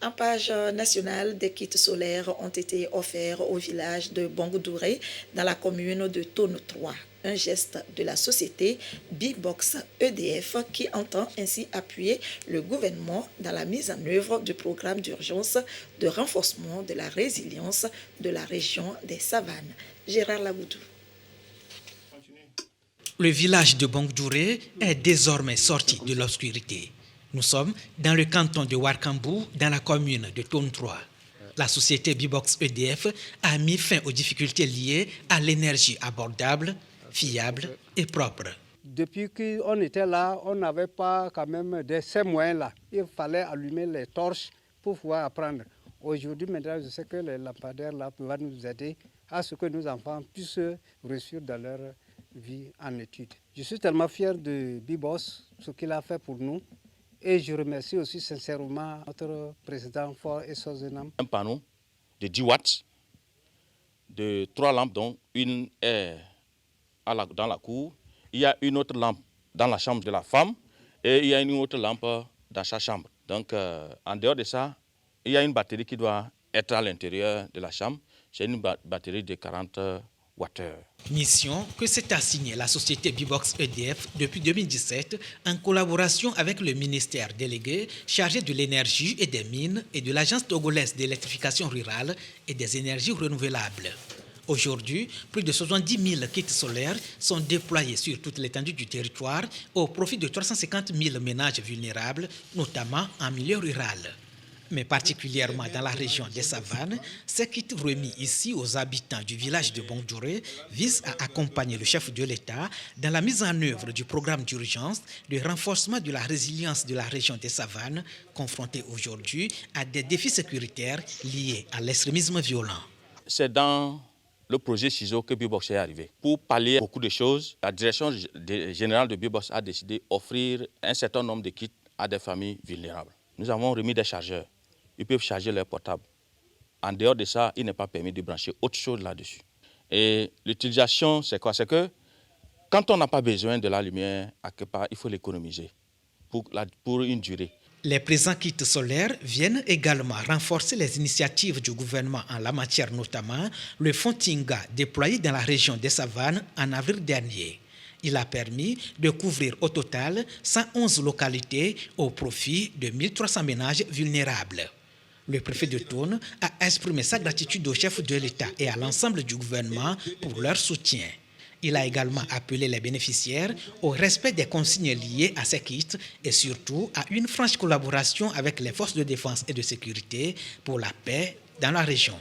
En page nationale, des kits solaires ont été offerts au village de Bongdouré dans la commune de Tone 3. Un geste de la société B-Box EDF qui entend ainsi appuyer le gouvernement dans la mise en œuvre du programme d'urgence de renforcement de la résilience de la région des Savanes. Gérard Laboudou. Le village de Bongdouré est désormais sorti de l'obscurité. Nous sommes dans le canton de Ouarkambou, dans la commune de Tone 3. La société B-Box EDF a mis fin aux difficultés liées à l'énergie abordable, fiable et propre. Depuis qu'on était là, on n'avait pas quand même ces moyens-là. Il fallait allumer les torches pour pouvoir apprendre. Aujourd'hui, maintenant, je sais que les lampadaires là vont nous aider à ce que nos enfants puissent réussir dans leur vie en études. Je suis tellement fier de B-Box, ce qu'il a fait pour nous. Et je remercie aussi sincèrement notre président Fort et Sozenam. Un panneau de 10 watts, de 3 lampes, dont une est dans la cour. Il y a une autre lampe dans la chambre de la femme et il y a une autre lampe dans sa chambre. Donc, en dehors de ça, il y a une batterie qui doit être à l'intérieur de la chambre. C'est une batterie de 40 wattheures. Mission que s'est assignée la société B-Box EDF depuis 2017 en collaboration avec le ministère délégué chargé de l'énergie et des mines et de l'Agence togolaise d'électrification rurale et des énergies renouvelables. Aujourd'hui, plus de 70 000 kits solaires sont déployés sur toute l'étendue du territoire au profit de 350 000 ménages vulnérables, notamment en milieu rural. Mais particulièrement dans la région des Savanes, ces kits remis ici aux habitants du village de Bongdouré visent à accompagner le chef de l'État dans la mise en œuvre du programme d'urgence de renforcement de la résilience de la région des Savanes, confrontée aujourd'hui à des défis sécuritaires liés à l'extrémisme violent. C'est dans le projet CISO que B-Box est arrivé. Pour pallier beaucoup de choses, la direction générale de B-Box a décidé d'offrir un certain nombre de kits à des familles vulnérables. Nous avons remis des chargeurs. Ils peuvent charger leur portable. En dehors de ça, il n'est pas permis de brancher autre chose là-dessus. Et l'utilisation, c'est quoi? C'est que quand on n'a pas besoin de la lumière, à quelque part, il faut l'économiser pour une durée. Les présents kits solaires viennent également renforcer les initiatives du gouvernement en la matière, notamment le fonds Tinga déployé dans la région des Savanes en avril dernier. Il a permis de couvrir au total 111 localités au profit de 1300 ménages vulnérables. Le préfet de Tone a exprimé sa gratitude au chef de l'État et à l'ensemble du gouvernement pour leur soutien. Il a également appelé les bénéficiaires au respect des consignes liées à ces kits et surtout à une franche collaboration avec les forces de défense et de sécurité pour la paix dans la région.